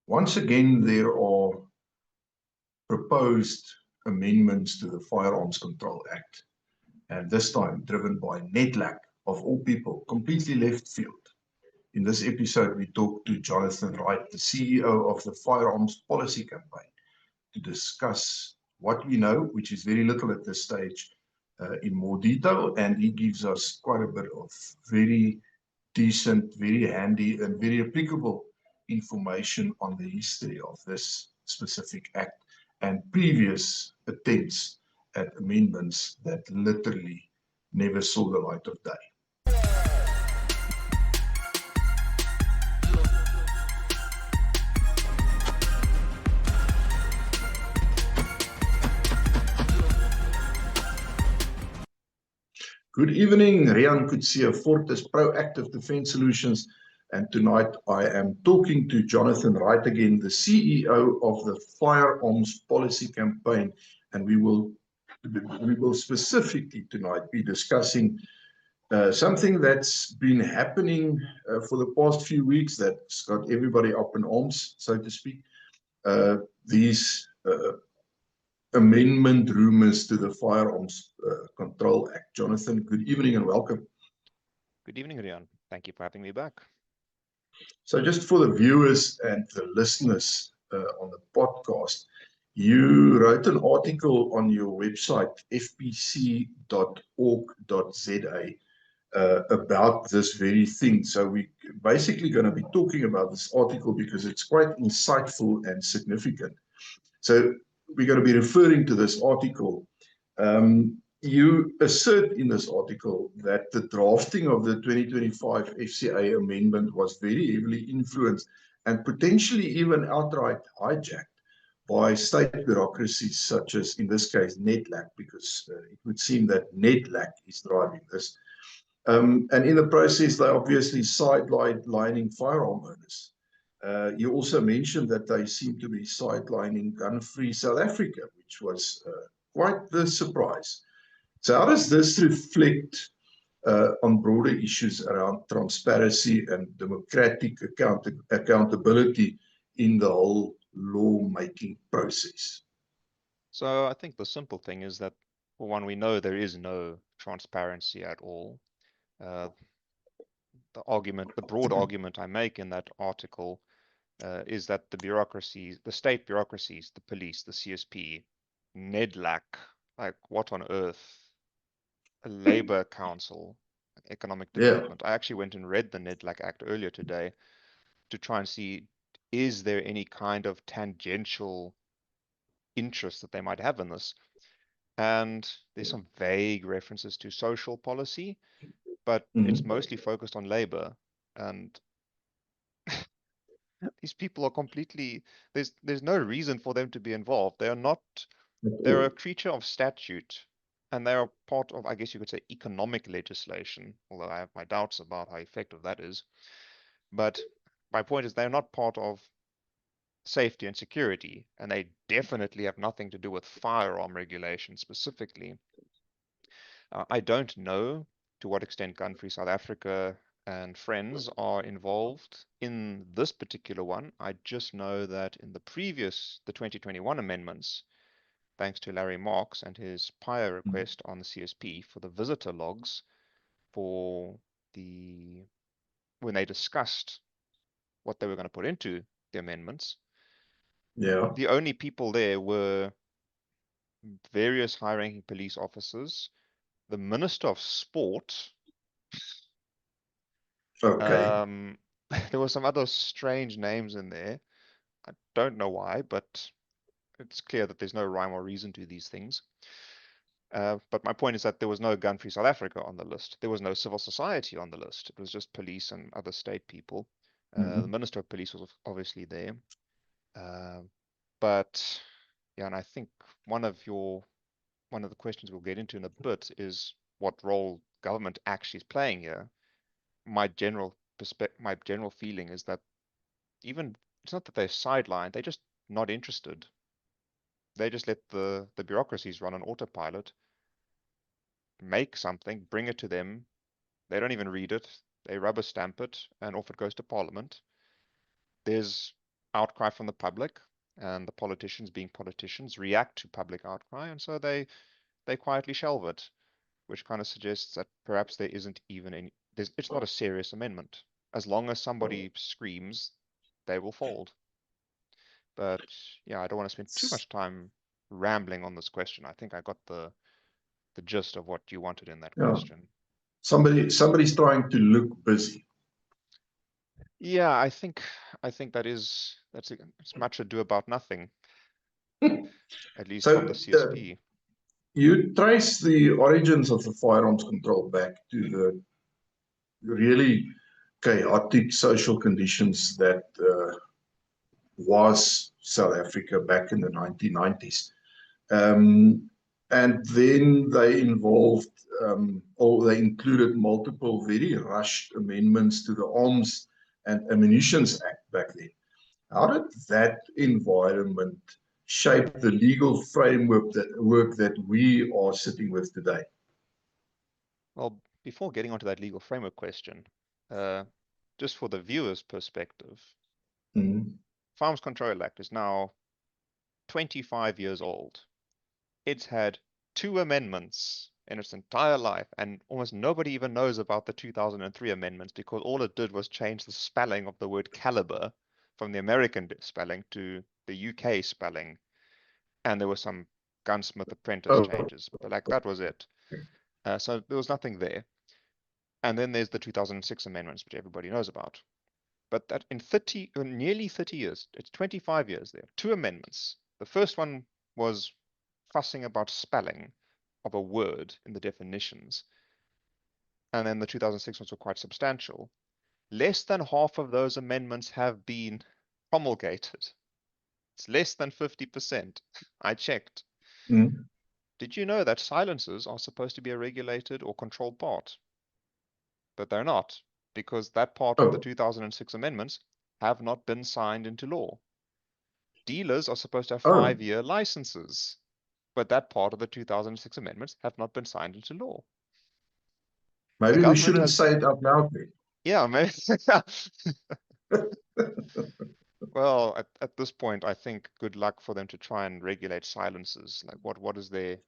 Once again, there are proposed amendments to the Firearms Control Act, and this time driven by NEDLAC, of all people, completely left field. In this episode, we talk to Jonathan Wright, the CEO of the Firearms Policy Campaign, to discuss what we know, which is very little at this stage, in more detail, and he gives us quite a bit of very decent, very handy, and very applicable information on the history of this specific act and previous attempts at amendments that literally never saw the light of day. Good evening, Rian Kutsia, Fortis Proactive Defense Solutions. And tonight I am talking to Jonathan Wright again, the CEO of the Firearms Policy Campaign. And we will specifically tonight be discussing something that's been happening for the past few weeks that's got everybody up in arms, so to speak. These amendment rumors to the Firearms Control Act. Jonathan, good evening and welcome. Good evening, Rian. Thank you for having me back. So just for the viewers and the listeners on the podcast, you wrote an article on your website, fpc.org.za, about this very thing. So we're basically going to be talking about this article because it's quite insightful and significant. So we're going to be referring to this article. You assert in this article that the drafting of the 2025 FCA amendment was very heavily influenced and potentially even outright hijacked by state bureaucracies such as, in this case, NEDLAC, because it would seem that NEDLAC is driving this. And in the process, they obviously sidelining firearm owners. You also mentioned that they seem to be sidelining gun-free South Africa, which was quite the surprise. So how does this reflect on broader issues around transparency and democratic accountability in the whole lawmaking process? So I think the simple thing is that, for one, we know there is no transparency at all. The broad argument I make in that article is that the bureaucracies, the state bureaucracies, the police, the CSP, NEDLAC, like what on earth, a labor council, economic development. I actually went and read the NEDLAC Act earlier today to try and see, is there any kind of tangential interest that they might have in this? And there's some vague references to social policy, but it's mostly focused on labor. And these people are completely, there's no reason for them to be involved. They are not, they're a creature of statute, and they are part of, I guess you could say, economic legislation, although I have my doubts about how effective that is. But my point is they're not part of safety and security, and they definitely have nothing to do with firearm regulation specifically. I don't know to what extent Gun-Free South Africa and friends are involved in this particular one. I just know that in the 2021 amendments, thanks to Larry Marks and his prior request on the CSP for the visitor logs when they discussed what they were going to put into the amendments, the only people there were various high-ranking police officers, the Minister of Sport. Okay. There were some other strange names in there. I don't know why, but it's clear that there's no rhyme or reason to these things. But my point is that there was no Gun-Free South Africa on the list. There was no civil society on the list. It was just police and other state people. The Minister of Police was obviously there. But yeah, and I think one of the questions we'll get into in a bit is what role government actually is playing here. My general feeling is that it's not that they're sidelined, they're just not interested. They just let the bureaucracies run on autopilot, make something, bring it to them. They don't even read it. They rubber stamp it, and off it goes to Parliament. There's outcry from the public, and the politicians, being politicians, react to public outcry, and so they quietly shelve it, which kind of suggests that perhaps there isn't even any. It's not a serious amendment. As long as somebody screams, they will fold. But yeah, I don't want to spend too much time rambling on this question. I think I got the gist of what you wanted in that Yeah. question. Somebody's trying to look busy. Yeah, I think it's much ado about nothing, at least from So the CSP. you trace the origins of the firearms control back to the really chaotic social conditions that was South Africa back in the 1990s. And then they involved, or they included multiple very rushed amendments to the Arms and Ammunitions Act back then. How did that environment shape the legal framework that we are sitting with today? Well, before getting onto that legal framework question, just for the viewer's perspective, Firearms Control Act is now 25 years old. It's had 2 amendments in its entire life, and almost nobody even knows about the 2003 amendments because all it did was change the spelling of the word caliber from the American spelling to the UK spelling, and there were some gunsmith apprentice changes, but like that was it. So there was nothing there. And then there's the 2006 amendments, which everybody knows about. But that in nearly 30 years, it's 25 years there, 2 amendments. The first one was fussing about spelling of a word in the definitions. And then the 2006 ones were quite substantial. Less than half of those amendments have been promulgated. It's less than 50%. I checked. Did you know that silencers are supposed to be a regulated or controlled part? But they're not, because that part of the 2006 amendments have not been signed into law. Dealers are supposed to have 5-year licenses, but that part of the 2006 amendments have not been signed into law. Maybe we shouldn't say it out loud. Yeah, maybe. Well, at this point, I think good luck for them to try and regulate silences. Like, what is their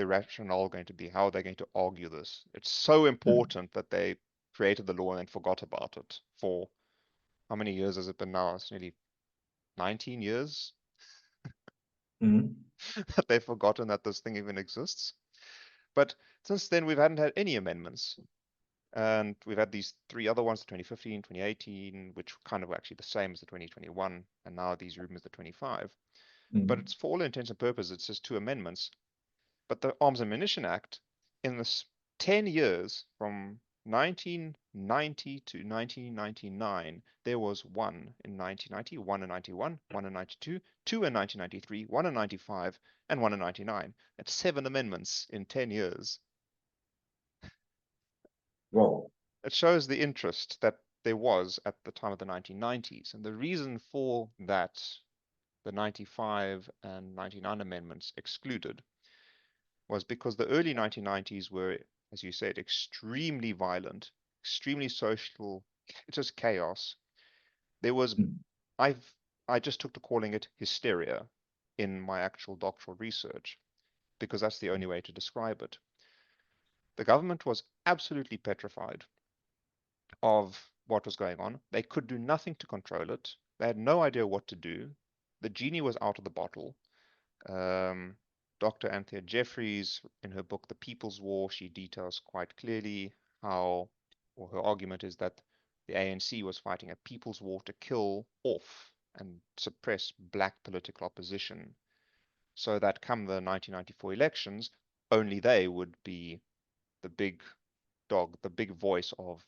rationale going to be? How are they going to argue this? It's so important that they created the law and then forgot about it for how many years has it been now? It's nearly 19 years that they've forgotten that this thing even exists. But since then, we haven't had any amendments. And we've had these 3 other ones, the 2015, 2018, which kind of were actually the same as the 2021, and now these rumors, the 25. But it's for all intents and purposes, it's just 2 amendments. But the Arms and Ammunition Act, in this 10 years, from 1990 to 1999, there was 1 in 1990, 1 in 91, 1 in 92, 2 in 1993, 1 in 95, and 1 in 99. That's 7 amendments in 10 years. Well, it shows the interest that there was at the time of the 1990s. And the reason for that, the 95 and 99 amendments excluded, was because the early 1990s were, as you said, extremely violent, extremely social, just chaos. There was, I just took to calling it hysteria in my actual doctoral research, because that's the only way to describe it. The government was absolutely petrified of what was going on. They could do nothing to control it. They had no idea what to do. The genie was out of the bottle. Dr. Anthea Jeffries, in her book The People's War, she details quite clearly how, or her argument is that the ANC was fighting a people's war to kill off and suppress black political opposition, so that come the 1994 elections, only they would be the big dog, the big voice of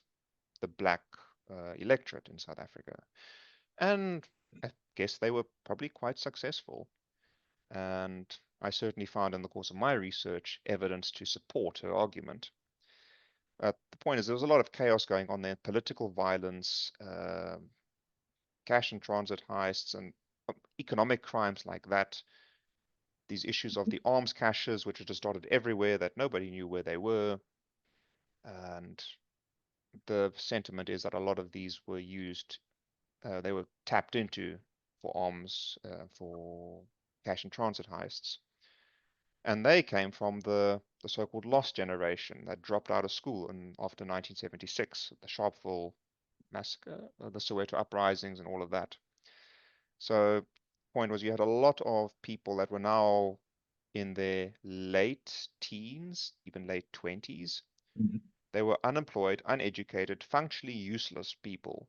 the black electorate in South Africa. And I guess they were probably quite successful. And I certainly found in the course of my research evidence to support her argument. The point is, there was a lot of chaos going on there, political violence, cash and transit heists, and economic crimes like that. These issues of the arms caches, which were just dotted everywhere that nobody knew where they were. And the sentiment is that a lot of these were used they were tapped into for arms, for cash and transit heists. And they came from the so-called lost generation that dropped out of school after 1976, the Sharpeville massacre, the Soweto uprisings, and all of that. So, the point was, you had a lot of people that were now in their late teens, even late 20s. Mhm. They were unemployed, uneducated, functionally useless people,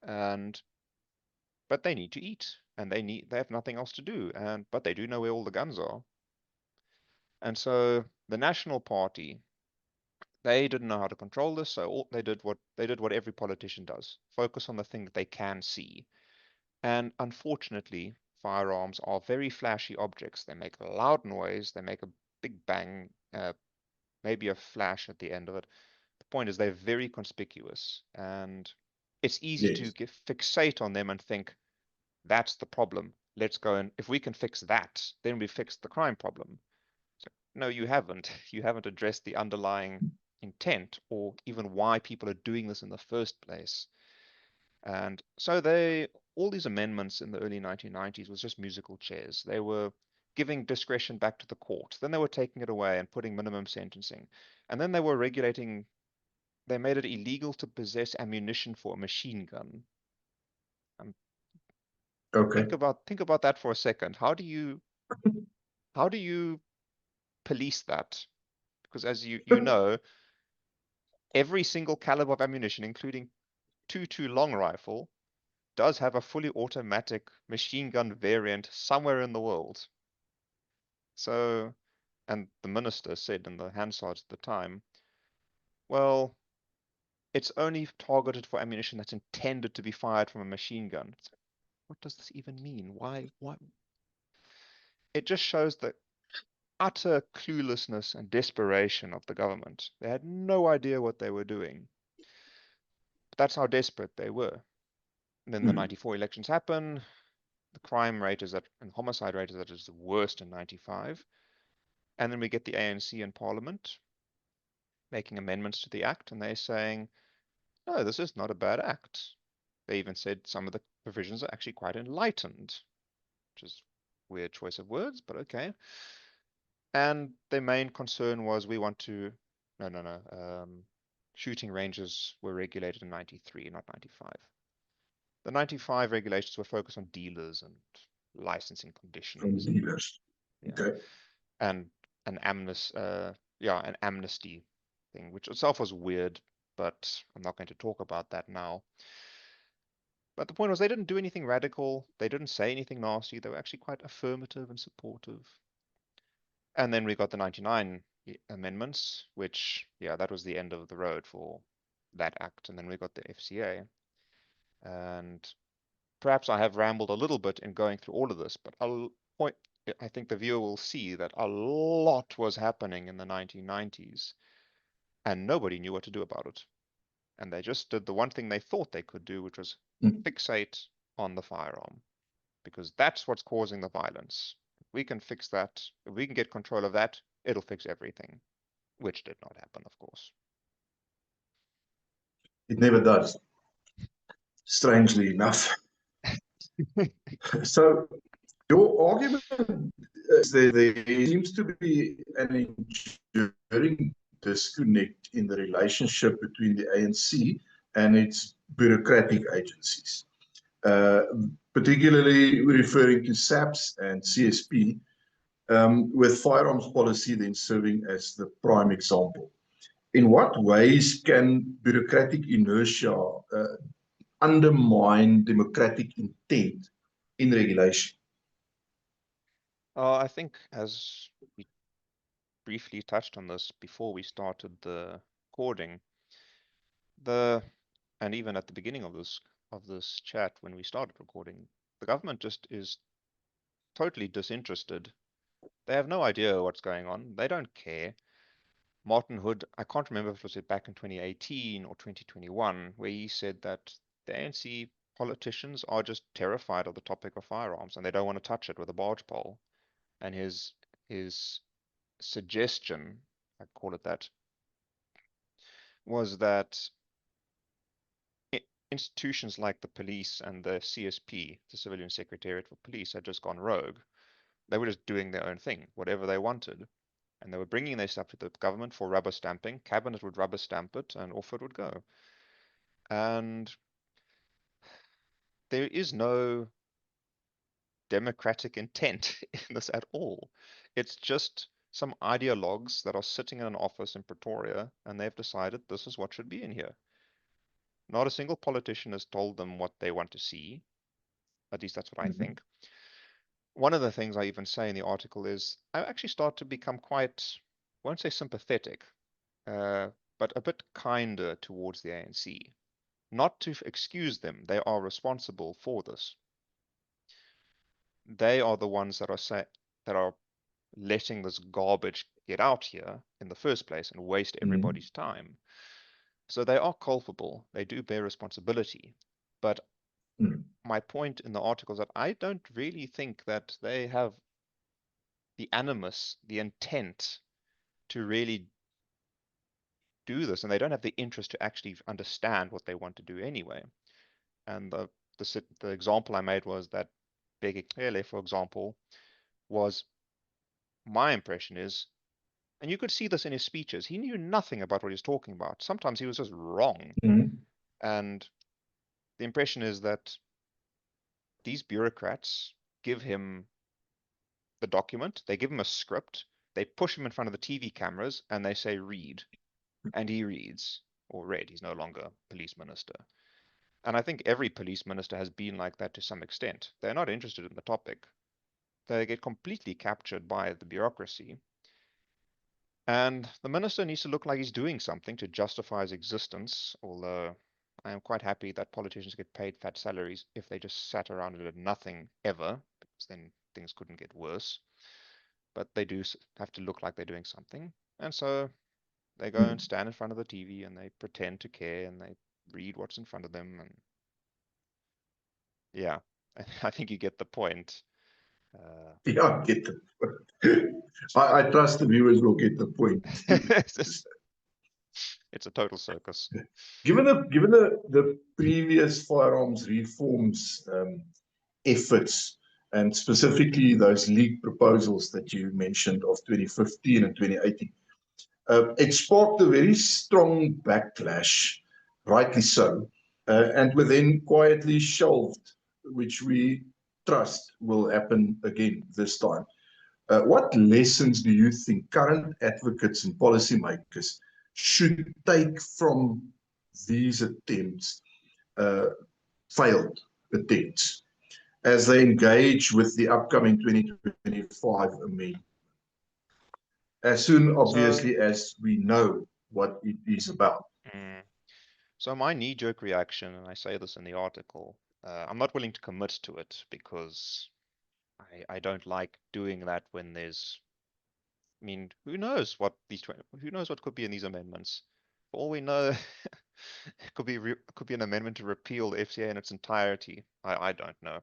but they need to eat, and they have nothing else to do, but they do know where all the guns are. And so the National Party, they didn't know how to control this, so they did what every politician does: focus on the thing that they can see. And unfortunately, firearms are very flashy objects. They make a loud noise, they make a big bang, maybe a flash at the end of it. The point is, they're very conspicuous, and it's easy to Yes. fixate on them and think, that's the problem. Let's go, and if we can fix that, then we fix the crime problem. So, no, you haven't. You haven't addressed the underlying intent or even why people are doing this in the first place. And so all these amendments in the early 1990s was just musical chairs. They were giving discretion back to the court. Then they were taking it away and putting minimum sentencing. And then they were they made it illegal to possess ammunition for a machine gun. Um, Okay. think about that for a second. How do you police that? Because as you know, every single caliber of ammunition, including 2.2 long rifle, does have a fully automatic machine gun variant somewhere in the world. So, and the minister said in the Hansard at the time, well, it's only targeted for ammunition that's intended to be fired from a machine gun. So what does this even mean? Why? What? It just shows the utter cluelessness and desperation of the government. They had no idea what they were doing. But that's how desperate they were. And then the Mhm. 94 elections happen. The crime rate is and homicide rate is at its worst in 95. And then we get the ANC in Parliament making amendments to the Act, and they're saying, no, this is not a bad Act. They even said some of the provisions are actually quite enlightened, which is a weird choice of words, but okay. And their main concern was no. Shooting ranges were regulated in 93, not 95. The 95 regulations were focused on dealers and licensing From conditions, and dealers. yeah, Okay. and an amnesty thing, which itself was weird, but I'm not going to talk about that now. But the point was, they didn't do anything radical. They didn't say anything nasty. They were actually quite affirmative and supportive. And then we got the 99 amendments, which, yeah, that was the end of the road for that act. And then we got the FCA. And perhaps I have rambled a little bit in going through all of this, but I think the viewer will see that a lot was happening in the 1990s, and nobody knew what to do about it. And they just did the one thing they thought they could do, which was Mhm. fixate on the firearm, because that's what's causing the violence. If we can fix that, if we can get control of that, it'll fix everything, which did not happen, of course. It never does, strangely enough. So your argument is that there seems to be an enduring disconnect in the relationship between the ANC and its bureaucratic agencies, uh, particularly referring to SAPS and CSP, with firearms policy then serving as the prime example. In what ways can bureaucratic inertia undermine democratic intent in regulation? I think, as we briefly touched on this before we started the recording, and even at the beginning of this chat when we started recording, the government just is totally disinterested. They have no idea what's going on. They don't care. Martin Hood, I can't remember if it was back in 2018 or 2021, where he said that the ANC politicians are just terrified of the topic of firearms and they don't want to touch it with a barge pole. And his suggestion, I call it that, was that institutions like the police and the CSP, the Civilian Secretariat for Police, had just gone rogue. They were just doing their own thing, whatever they wanted. And they were bringing their stuff to the government for rubber stamping. Cabinet would rubber stamp it, and off it would go. And there is no democratic intent in this at all. It's just some ideologues that are sitting in an office in Pretoria, and they've decided this is what should be in here. Not a single politician has told them what they want to see. At least that's what I think. One of the things I even say in the article is I actually start to become quite, I won't say sympathetic, but a bit kinder towards the ANC. Not to excuse them, they are responsible for this. They are the ones that are letting this garbage get out here in the first place and waste everybody's time. So they are culpable. They do bear responsibility. But my point in the article is that I don't really think that they have the animus, the intent to really do this, and they don't have the interest to actually understand what they want to do anyway. And the example I made was that Bheki Cele, for example, was, my impression is, and you could see this in his speeches, he knew nothing about what he was talking about. Sometimes he was just wrong. And the impression is that these bureaucrats give him the document, they give him a script, they push him in front of the TV cameras, and they say, read. And he reads, or read. He's no longer police minister. And I think every police minister has been like that to some extent. They're not interested in the topic. They get completely captured by the bureaucracy. And the minister needs to look like he's doing something to justify his existence, although I am quite happy that politicians get paid fat salaries if they just sat around and did nothing ever, because then things couldn't get worse. But they do have to look like they're doing something. And so they go and stand in front of the TV and they pretend to care and they read what's in front of them. And yeah, I think you get the point. Yeah, I get the point. I trust the viewers will get the point. It's a total circus. Given the previous firearms reforms efforts, and specifically those leaked proposals that you mentioned of 2015 and 2018, it sparked a very strong backlash, rightly so, and were then quietly shelved, which we trust will happen again this time. What lessons do you think current advocates and policymakers should take from these attempts, failed attempts, as they engage with the upcoming 2025 amendment? As soon, obviously, as we know what it is about. So my knee-jerk reaction, and I say this in the article, I'm not willing to commit to it because I don't like doing that when there's, I mean, who knows what could be in these amendments? For all we know, it could be an amendment to repeal the FCA in its entirety. I don't know.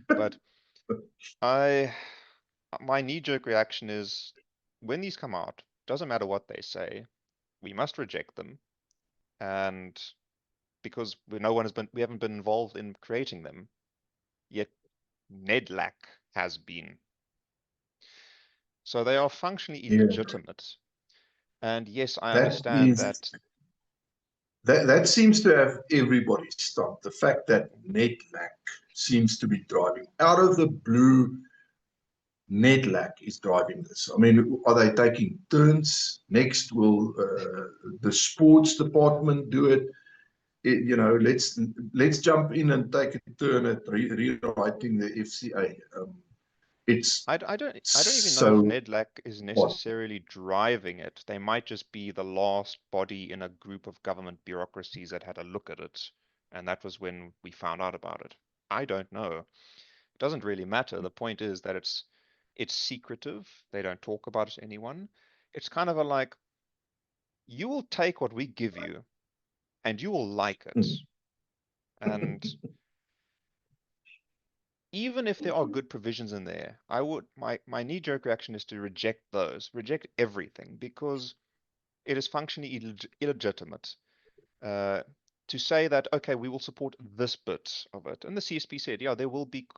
But my knee-jerk reaction is when these come out, doesn't matter what they say, we must reject them. And because we haven't been involved in creating them, yet NEDLAC has been. So they are functionally illegitimate. And yes, I understand that. That seems to have everybody stumped. The fact that NEDLAC seems to be driving out of the blue. NEDLAC is driving this. I mean, are they taking turns? Next, will the sports department do it? Let's jump in and take a turn at rewriting the FCA. I don't even know if NEDLAC is necessarily driving it. They might just be the last body in a group of government bureaucracies that had a look at it, and that was when we found out about it. I don't know. It doesn't really matter. The point is that it's secretive. They don't talk about it to anyone. It's kind of like, you will take what we give you and you will like it. And even if there are good provisions in there, my knee-jerk reaction is to reject those, reject everything, because it is functionally illegitimate. to say that, okay, we will support this bit of it. And the CSP said, yeah, there will be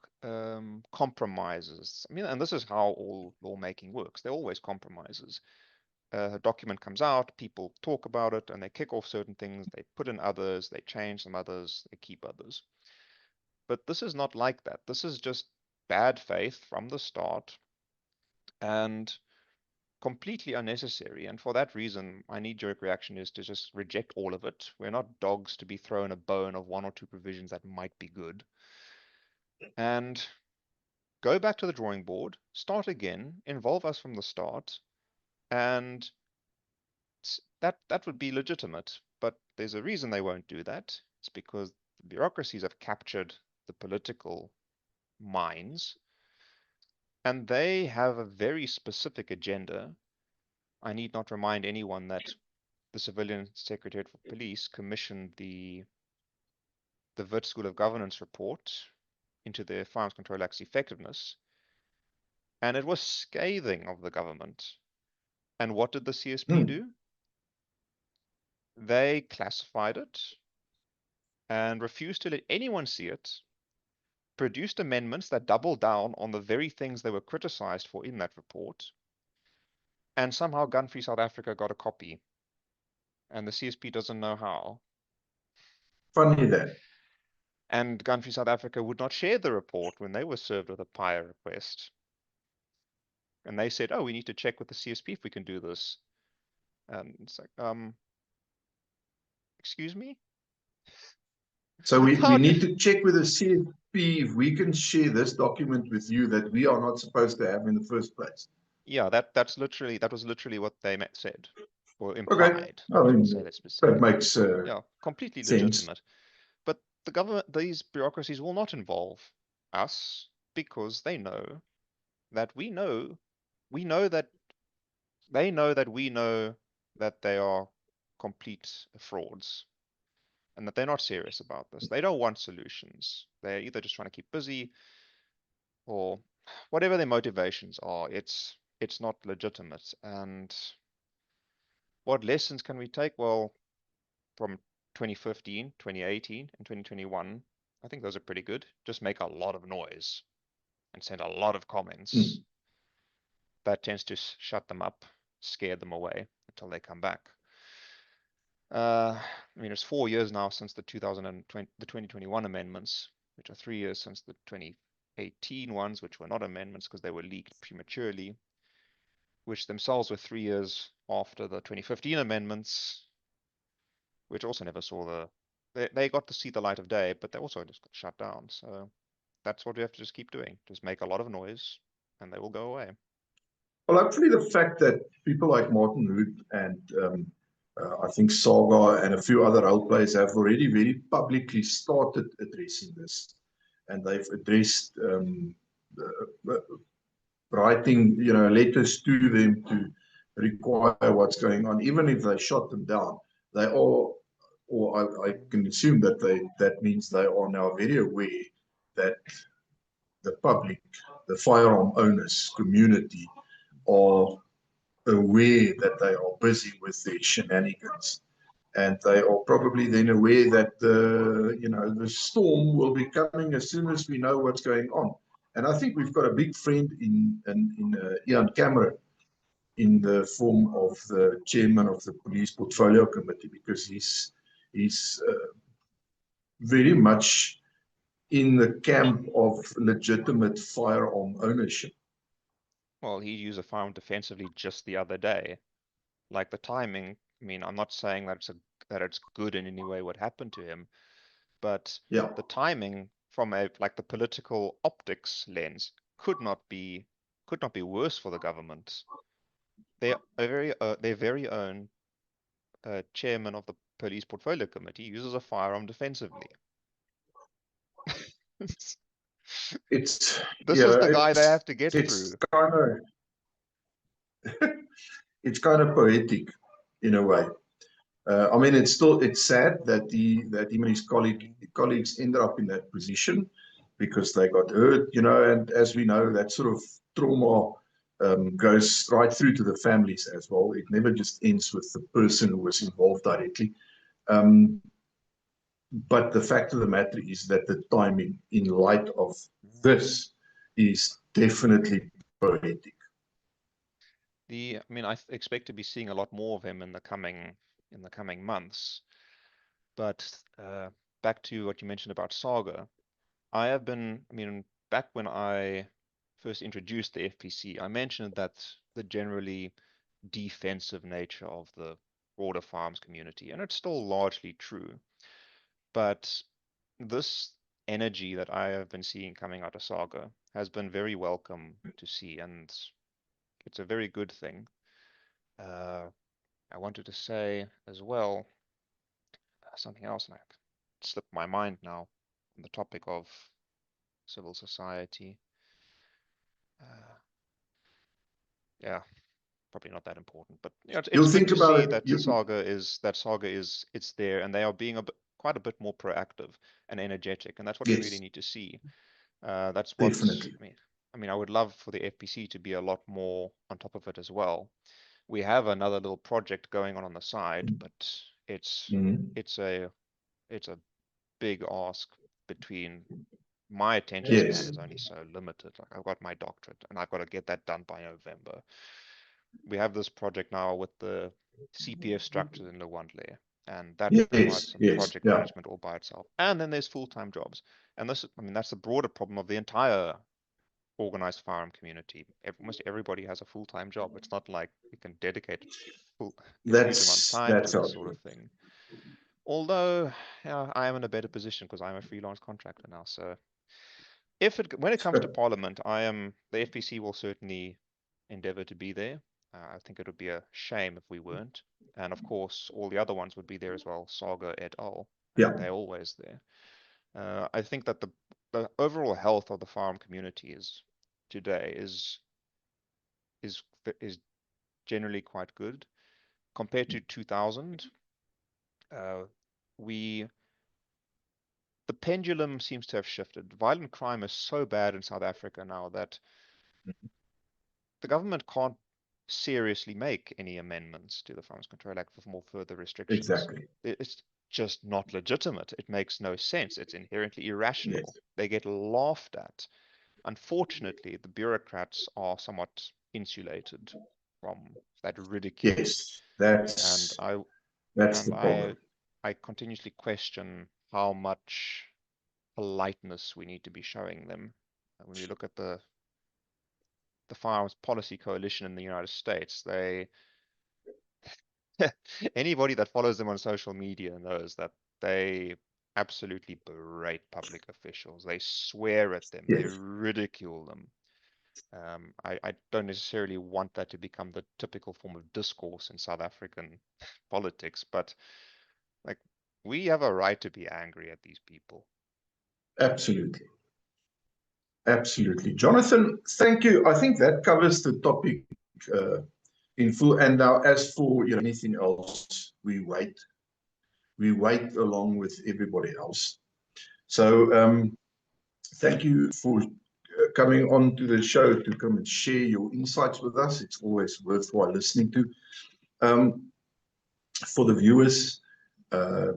compromises. I mean, and this is how all lawmaking works. There are always compromises. A document comes out, people talk about it, and they kick off certain things. They put in others, they change some others, they keep others. But this is not like that. This is just bad faith from the start and completely unnecessary. And for that reason, my knee-jerk reaction is to just reject all of it. We're not dogs to be thrown a bone of one or two provisions that might be good. And go back to the drawing board, start again, involve us from the start, and that would be legitimate. But there's a reason they won't do that. It's because the bureaucracies have captured the political minds, and they have a very specific agenda. I need not remind anyone that the Civilian Secretariat for Police commissioned the Wit School of Governance report into the Firearms Control Act's effectiveness, and it was scathing of the government. And what did the CSP do? They classified it and refused to let anyone see it, produced amendments that doubled down on the very things they were criticized for in that report, and somehow Gun-Free South Africa got a copy, and the CSP doesn't know how. Funny that. And Gun-Free South Africa would not share the report when they were served with a PIA request. And they said, oh, we need to check with the CSP if we can do this. And it's like, excuse me? So we need to check with the CSP if we can share this document with you that we are not supposed to have in the first place. Yeah, that was literally what they said or Okay, implied. I mean, Say that specifically. that makes yeah, completely sense. legitimate. But the government, these bureaucracies will not involve us because they know that we know that they know that we know that they are complete frauds and that they're not serious about this. They don't want solutions. They're either just trying to keep busy or whatever their motivations are. It's not legitimate. And what lessons can we take? Well, from 2015, 2018, and 2021, I think those are pretty good. Just make a lot of noise and send a lot of comments. That tends to shut them up, scare them away until they come back. I mean, it's 4 years now since the 2021 amendments, which are 3 years since the 2018 ones, which were not amendments because they were leaked prematurely, which themselves were 3 years after the 2015 amendments, which also never saw they got to see the light of day, but they also just got shut down. So that's what we have to just keep doing. Just make a lot of noise and they will go away. Well, hopefully the fact that people like Martin Hood and I think Saga and a few other role players have already very publicly started addressing this, and they've addressed writing, letters to them to require what's going on, even if they shot them down. They are, or I can assume that that means they are now very aware that the public, the firearm owners community, are aware that they are busy with their shenanigans, and they are probably then aware that the storm will be coming as soon as we know what's going on. And I think we've got a big friend in Ian Cameron, in the form of the chairman of the Police Portfolio Committee, because he's very much in the camp of legitimate firearm ownership. Well, he used a firearm defensively just the other day. Like the timing, I mean, I'm not saying that it's good in any way what happened to him, but yeah, the timing from the political optics lens could not be worse for the government. Their very own chairman of the Police Portfolio Committee uses a firearm defensively. This is the guy they have to get through. It's kind of poetic in a way. I mean, it's sad that him and his colleagues ended up in that position because they got hurt, and as we know, that sort of trauma goes right through to the families as well. It never just ends with the person who was involved directly. But the fact of the matter is that the timing, in light of this, is definitely poetic. I mean, I expect to be seeing a lot more of him in the coming months. But back to what you mentioned about Saga, I mean, back when I first introduced the FPC, I mentioned that the generally defensive nature of the broader firearms community, and it's still largely true. But this energy that I have been seeing coming out of Saga has been very welcome to see, and it's a very good thing. I wanted to say as well something else, and I slipped my mind now on the topic of civil society. Yeah, probably not that important, but you know, it's You'll good think to about see it. that Saga is it's there, and they are being quite a bit more proactive and energetic, and that's what we really Yes, need to see. That's what definitely. I mean, I would love for the FPC to be a lot more on top of it as well. We have another little project going on the side, but it's Mhm. it's a it's a big ask between my attention span Yes, is only so limited. Like I've got my doctorate and I've got to get that done by November. We have this project now with the CPF structures in Lwandle, and that provides yes, some yes, project yeah, management all by itself. And then there's full-time jobs. And I mean, that's the broader problem of the entire organized firearm community. Almost everybody has a full-time job. It's not like you can dedicate a huge amount of time to that's how this it sort of works. thing. Although, yeah, I am in a better position because I'm a freelance contractor now. So when it comes to Parliament, the FPC will certainly endeavor to be there. I think it would be a shame if we weren't. And of course, all the other ones would be there as well, Saga et al. Yeah, They're always there. I think that the overall health of the firearm community today is is generally quite good compared to 2000. Uh, we the pendulum seems to have shifted. Violent crime is so bad in South Africa now that the government can't seriously make any amendments to the Firearms Control Act for more further restrictions. exactly. It's just not legitimate. It makes no sense. It's inherently Yes, irrational. They get laughed at. Unfortunately, the bureaucrats are somewhat insulated from that ridicule. yes, And that's and the problem. I continuously question how much politeness we need to be showing them. When we look at the Firearms Policy Coalition in the United States, anybody that follows them on social media knows that they absolutely berate public officials. They swear at them. They Yes, ridicule them. I don't necessarily want that to become the typical form of discourse in South African politics, but like we have a right to be angry at these people. absolutely. Absolutely. Jonathan, thank you. I think that covers the topic uh, in full. And now, as for anything else, we wait. We wait along with everybody else. So thank you for coming on to the show to come and share your insights with us. It's always worthwhile listening to. For the viewers, uh,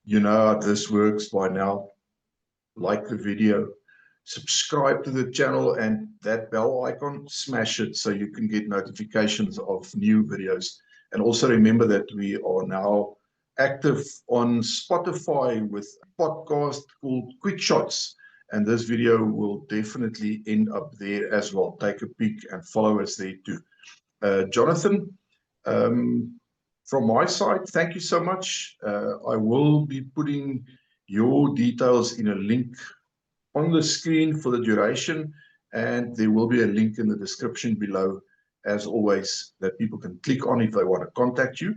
you know how this works by now. Like the video, subscribe to the channel, and that bell icon, smash it so you can get notifications of new videos. And also remember that we are now active on Spotify with a podcast called Quick Shots. And this video will definitely end up there as well. Take a peek and follow us there too. Jonathan, um, from my side, thank you so much. I will be putting your details in a link on the screen for the duration, and there will be a link in the description below, as always, that people can click on if they want to contact you.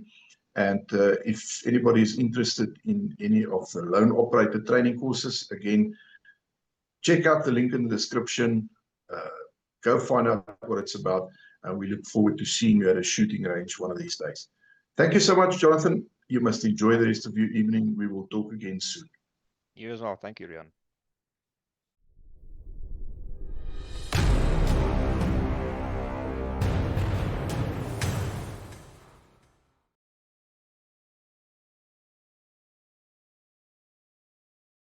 And if anybody is interested in any of the loan operator training courses, again, check out the link in the description. Go find out what it's about, and we look forward to seeing you at a shooting range one of these days. Thank you so much, Jonathan. You must enjoy the rest of your evening. We will talk again soon. You as well. Thank you, Rian.